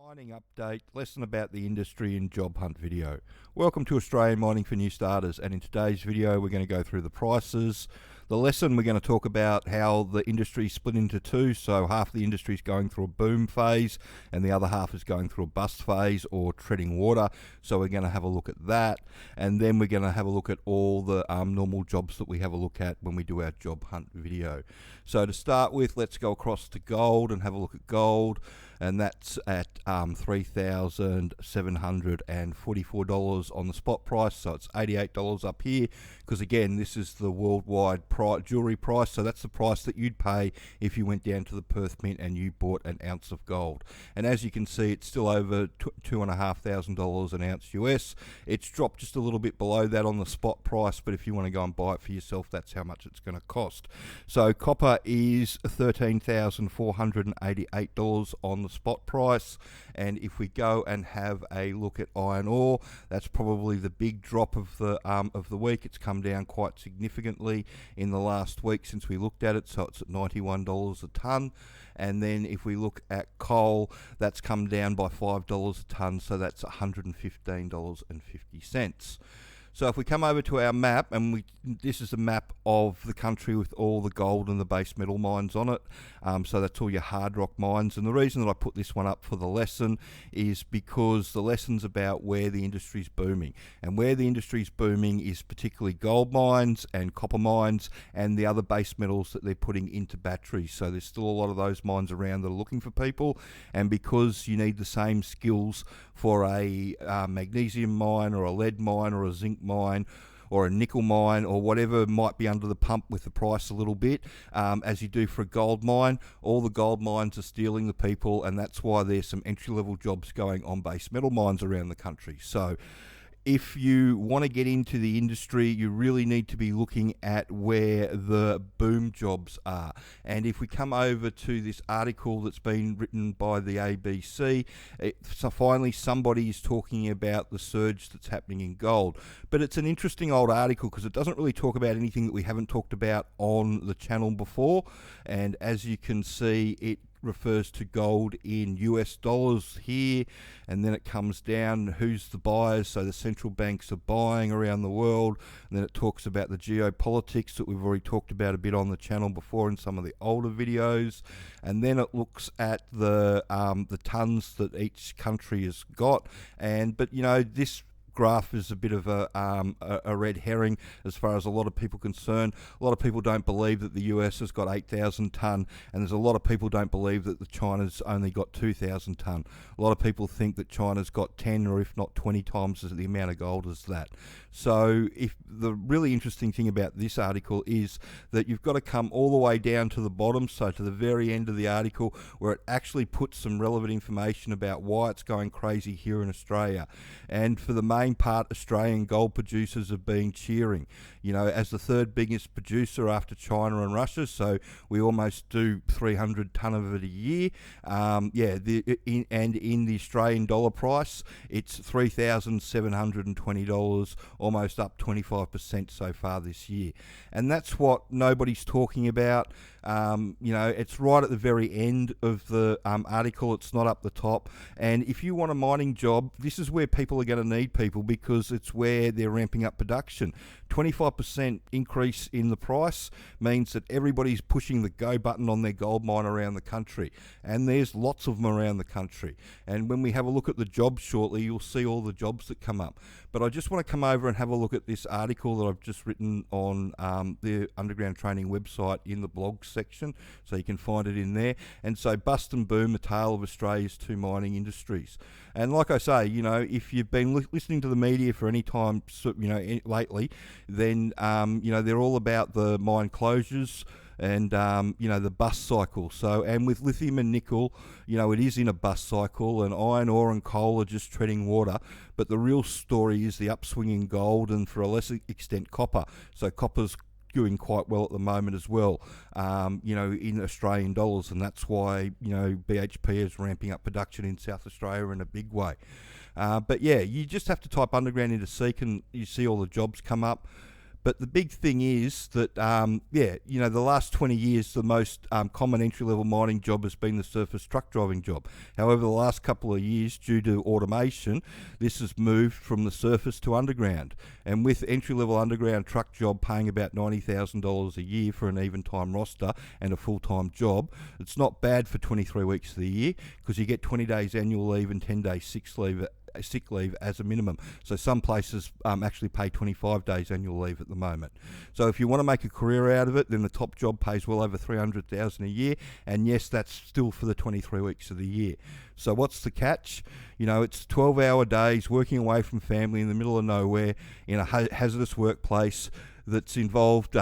Mining update, lesson about the industry and job hunt video. Welcome to Australian Mining for New Starters, and in today's video we're going to go through the prices. The lesson, we're going to talk about how the industry is split into two, so half of the industry is going through a boom phase and the other half is going through a bust phase or treading water, so we're going to have a look at that, and then we're going to have a look at all the normal jobs that we have a look at when we do our job hunt video. So to start with, let's go across to gold and have a look at gold, and that's at $3,744 on the spot price, so it's $88 up here, because again, this is the worldwide jewellery price, so that's the price that you'd pay if you went down to the Perth Mint and you bought an ounce of gold. And as you can see, it's still over $2,500 an ounce US. It's dropped just a little bit below that on the spot price, but if you want to go and buy it for yourself, that's how much it's going to cost. So copper is $13,488 on the spot price, and if we go and have a look at iron ore, that's probably the big drop of the week. It's come down quite significantly in the last week since we looked at it, so it's at $91 a ton. And then if we look at coal, that's come down by $5 a ton, so that's $115.50. So if we come over to our map, and this is a map of the country with all the gold and the base metal mines on it, so that's all your hard rock mines. And the reason that I put this one up for the lesson is because the lesson's about where the industry's booming, and where the industry's booming is particularly gold mines and copper mines and the other base metals that they're putting into batteries. So there's still a lot of those mines around that are looking for people, and because you need the same skills for a magnesium mine or a lead mine or a zinc mine or a nickel mine or whatever might be under the pump with the price a little bit, as you do for a gold mine, all the gold mines are stealing the people, and that's why there's some entry-level jobs going on base metal mines around the country. So if you want to get into the industry, you really need to be looking at where the boom jobs are. And if we come over to this article that's been written by the ABC, so finally somebody is talking about the surge that's happening in gold. But it's an interesting old article because it doesn't really talk about anything that we haven't talked about on the channel before. And as you can see, it refers to gold in US dollars here, and then it comes down who's the buyers, so the central banks are buying around the world, and then it talks about the geopolitics that we've already talked about a bit on the channel before in some of the older videos, and then it looks at the tons that each country has got. But you know, this graph is a bit of a red herring as far as a lot of people concerned. A lot of people don't believe that the US has got 8,000 tonne, and there's a lot of people don't believe that the China's only got 2,000 tonne. A lot of people think that China's got 10 or if not 20 times the amount of gold as that. So if the really interesting thing about this article is that you've got to come all the way down to the bottom, so to the very end of the article, where it actually puts some relevant information about why it's going crazy here in Australia. And for the main part, Australian gold producers have been cheering, you know, as the third biggest producer after China and Russia, so we almost do 300 tonne of it a year. And in the Australian dollar price, it's $3,720, almost up 25% so far this year. And that's what nobody's talking about. You know, it's right at the very end of the article, it's not up the top. And if you want a mining job, this is where people are going to need people, because it's where they're ramping up production. 25% increase in the price means that everybody's pushing the go button on their gold mine around the country, and there's lots of them around the country. And when we have a look at the jobs shortly, you'll see all the jobs that come up. But I just want to come over and have a look at this article that I've just written on the Underground Training website in the blog section, so you can find it in there. And so, bust and boom, the tale of Australia's two mining industries. And like I say, you know, if you've been listening to the media for any time, you know, lately, then you know, they're all about the mine closures and you know, the bust cycle. So, and with lithium and nickel, you know, it is in a bust cycle, and iron ore and coal are just treading water. But the real story is the upswing in gold, and for a lesser extent copper. So copper's doing quite well at the moment as well, you know, in Australian dollars, and that's why, you know, BHP is ramping up production in South Australia in a big way. But yeah, you just have to type underground into Seek and you see all the jobs come up. But the big thing is that, the last 20 years, the most common entry-level mining job has been the surface truck driving job. However, the last couple of years, due to automation, this has moved from the surface to underground. And with entry-level underground truck job paying about $90,000 a year for an even-time roster and a full-time job, it's not bad for 23 weeks of the year, because you get 20 days annual leave and 10 days sick leave as a minimum. So some places actually pay 25 days annual leave at the moment. So if you want to make a career out of it, then the top job pays well over $300,000 a year, and yes, that's still for the 23 weeks of the year. So what's the catch? It's 12-hour days working away from family in the middle of nowhere in a hazardous workplace that's involved.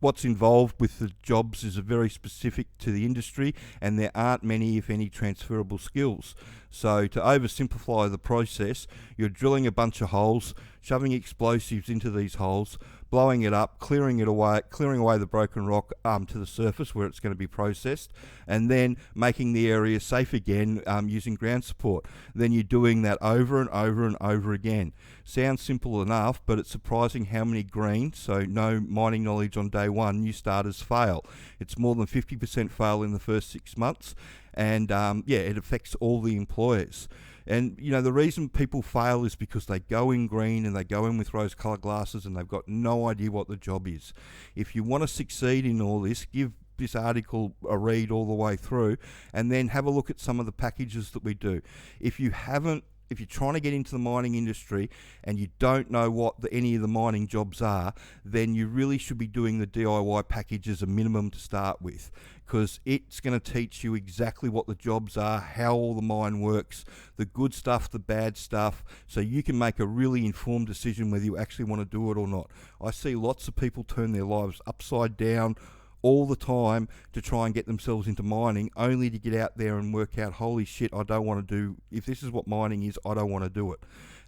What's involved with the jobs is very specific to the industry, and there aren't many, if any, transferable skills. So to oversimplify the process, you're drilling a bunch of holes, shoving explosives into these holes, blowing it up, clearing away the broken rock to the surface where it's going to be processed, and then making the area safe again using ground support. Then you're doing that over and over and over again. Sounds simple enough, but it's surprising how many green, so no mining knowledge on day one, new starters fail. It's more than 50% fail in the first 6 months, and it affects all the employers. And, the reason people fail is because they go in green and they go in with rose-coloured glasses and they've got no idea what the job is. If you want to succeed in all this, give this article a read all the way through, and then have a look at some of the packages that we do. If you're trying to get into the mining industry and you don't know what any of the mining jobs are, then you really should be doing the DIY package as a minimum to start with, because it's going to teach you exactly what the jobs are, how all the mine works, the good stuff, the bad stuff, so you can make a really informed decision whether you actually want to do it or not. I see lots of people turn their lives upside down all the time to try and get themselves into mining, only to get out there and work out, holy shit, I don't want to do, if this is what mining is, I don't want to do it.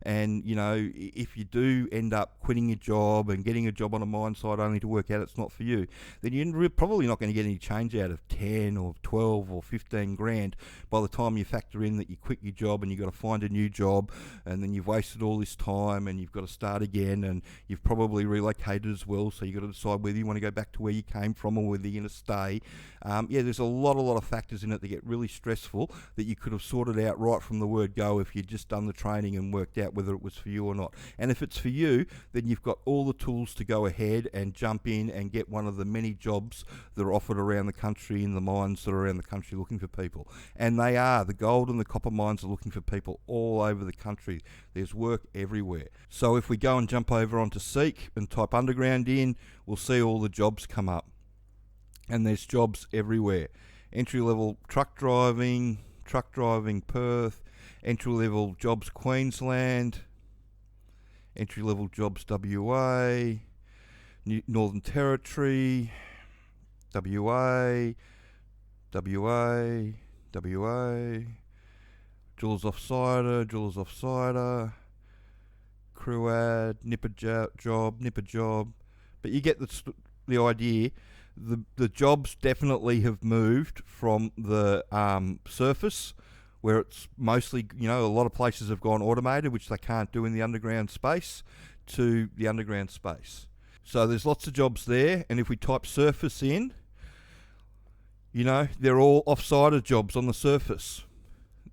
And, if you do end up quitting your job and getting a job on a mine site only to work out it's not for you, then you're probably not going to get any change out of 10 or 12 or 15 grand by the time you factor in that you quit your job and you've got to find a new job, and then you've wasted all this time and you've got to start again, and you've probably relocated as well, so you've got to decide whether you want to go back to where you came from or whether you're going to stay. There's a lot of factors in it that get really stressful that you could have sorted out right from the word go if you'd just done the training and worked out whether it was for you or not. And if it's for you, then you've got all the tools to go ahead and jump in and get one of the many jobs that are offered around the country in the mines that are around the country looking for people. And they are. The gold and the copper mines are looking for people all over the country. There's work everywhere. So if we go and jump over onto Seek and type underground in, we'll see all the jobs come up. And there's jobs everywhere. Entry-level truck driving Perth, entry-level jobs Queensland, entry-level jobs WA, Northern Territory, WA, drillers offsider, Cruad, nipper job. But you get the idea. The jobs definitely have moved from the surface, where it's mostly, a lot of places have gone automated, which they can't do in the underground space, to the underground space. So there's lots of jobs there, and if we type surface in, they're all offsider jobs on the surface.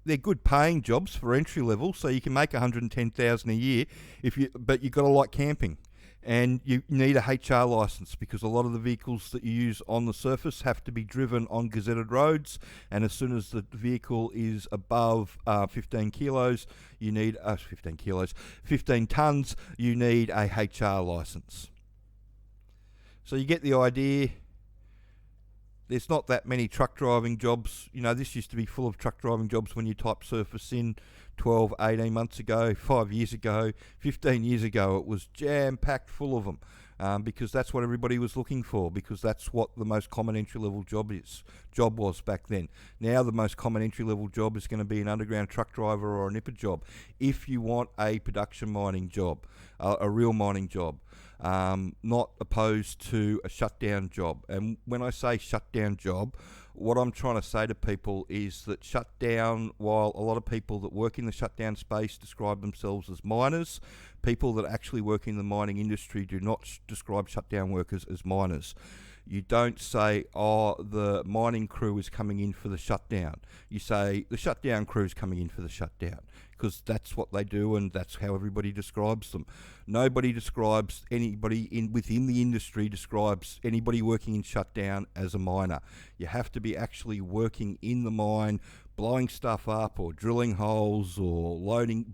They're good paying jobs for entry level, so you can make $110,000 a year but you've got to like camping. And you need a HR license, because a lot of the vehicles that you use on the surface have to be driven on gazetted roads, and as soon as the vehicle is above 15 tons, you need a HR license. So you get the idea. There's not that many truck driving jobs. This used to be full of truck driving jobs when you type surface in 12, 18 months ago, 5 years ago, 15 years ago. It was jam-packed full of them, because that's what everybody was looking for, because that's what the most common entry-level job was back then. Now the most common entry-level job is going to be an underground truck driver or a nipper job, if you want a production mining job, a real mining job. Not opposed to a shutdown job. And when I say shutdown job, what I'm trying to say to people is that shutdown, while a lot of people that work in the shutdown space describe themselves as miners, people that actually work in the mining industry do not describe shutdown workers as miners. You don't say, oh, the mining crew is coming in for the shutdown. You say, the shutdown crew is coming in for the shutdown, because that's what they do and that's how everybody describes them. Nobody describes anybody within the industry describes anybody working in shutdown as a miner. You have to be actually working in the mine, blowing stuff up or drilling holes or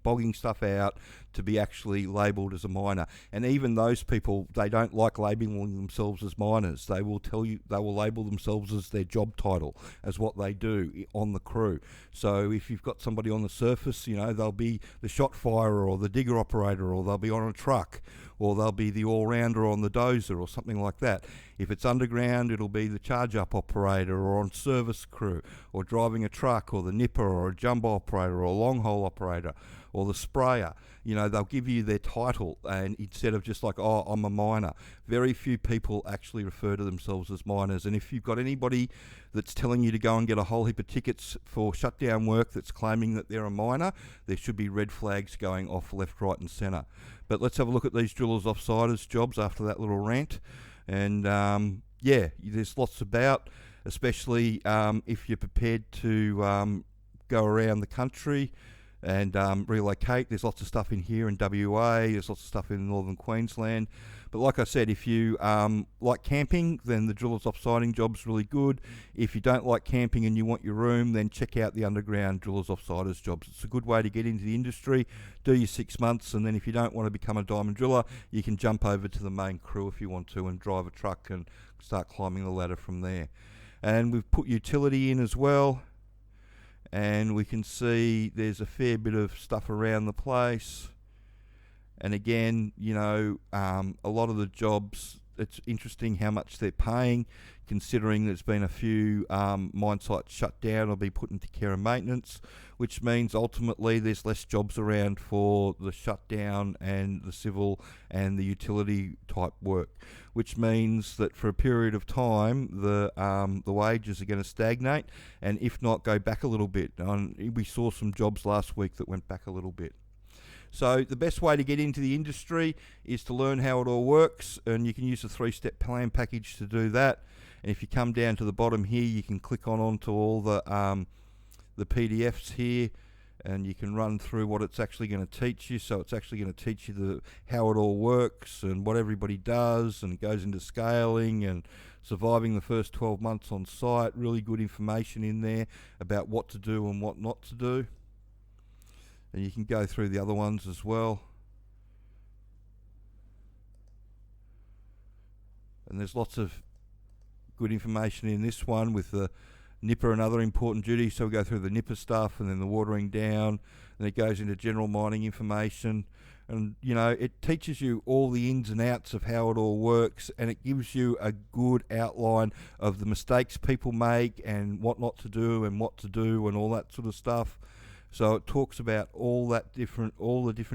bogging stuff out to be actually labelled as a miner. And even those people, they don't like labelling themselves as miners. They will tell you, they will label themselves as their job title, as what they do on the crew. So if you've got somebody on the surface, you know, they'll be the shot firer or the digger operator, or they'll be on a truck, or they'll be the all-rounder on the dozer or something like that. If it's underground, it'll be the charge-up operator or on service crew, or driving a truck, or the nipper, or a jumbo operator, or a long-hole operator, or the sprayer. You know, they'll give you their title, and instead of just like, oh, I'm a miner. Very few people actually refer to themselves as miners. And if you've got anybody that's telling you to go and get a whole heap of tickets for shutdown work that's claiming that they're a miner, there should be red flags going off left, right and centre. But let's have a look at these drillers offsiders jobs after that little rant. And yeah, there's lots about, especially if you're prepared to go around the country and relocate. There's lots of stuff in here in WA, there's lots of stuff in northern Queensland. But like I said, if you like camping, then the drillers offsiding job's really good. If you don't like camping and you want your room, then check out the underground drillers offsiders jobs. It's a good way to get into the industry, do your 6 months, and then if you don't want to become a diamond driller, you can jump over to the main crew if you want to and drive a truck and start climbing the ladder from there. And we've put utility in as well, and we can see there's a fair bit of stuff around the place. And again, you know, a lot of the jobs, it's interesting how much they're paying, considering there's been a few mine sites shut down or be put into care and maintenance, which means ultimately there's less jobs around for the shutdown and the civil and the utility type work, which means that for a period of time the wages are going to stagnate, and if not, go back a little bit. And we saw some jobs last week that went back a little bit. So the best way to get into the industry is to learn how it all works, and you can use the 3-step plan package to do that. And if you come down to the bottom here, you can click onto all the PDFs here, and you can run through what it's actually going to teach you. So it's actually going to teach you how it all works and what everybody does, and it goes into scaling and surviving the first 12 months on site. Really good information in there about what to do and what not to do. And you can go through the other ones as well. And there's lots of good information in this one with the nipper and other important duties. So we go through the nipper stuff, and then the watering down, and it goes into general mining information. And you know, it teaches you all the ins and outs of how it all works, and it gives you a good outline of the mistakes people make and what not to do and what to do and all that sort of stuff. So it talks about all the different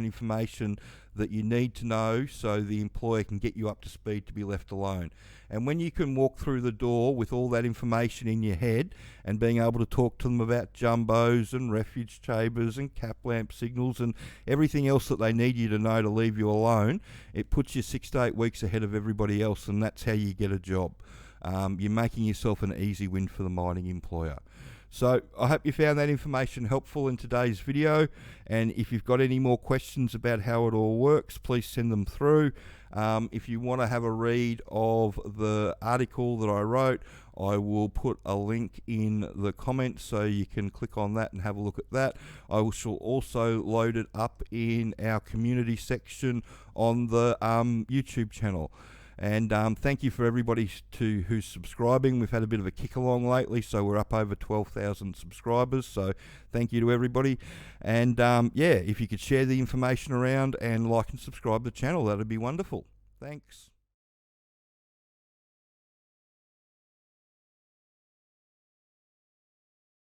information that you need to know, so the employer can get you up to speed to be left alone. And when you can walk through the door with all that information in your head and being able to talk to them about jumbos and refuge chambers and cap lamp signals and everything else that they need you to know to leave you alone, it puts you 6 to 8 weeks ahead of everybody else, and that's how you get a job. You're making yourself an easy win for the mining employer. So I hope you found that information helpful in today's video, and if you've got any more questions about how it all works, please send them through. If you want to have a read of the article that I wrote, I will put a link in the comments so you can click on that and have a look at that. I shall also load it up in our community section on the YouTube channel. And thank you for everybody who's subscribing. We've had a bit of a kick along lately, so we're up over 12,000 subscribers. So thank you to everybody. And yeah, if you could share the information around and like and subscribe to the channel, that'd be wonderful. Thanks.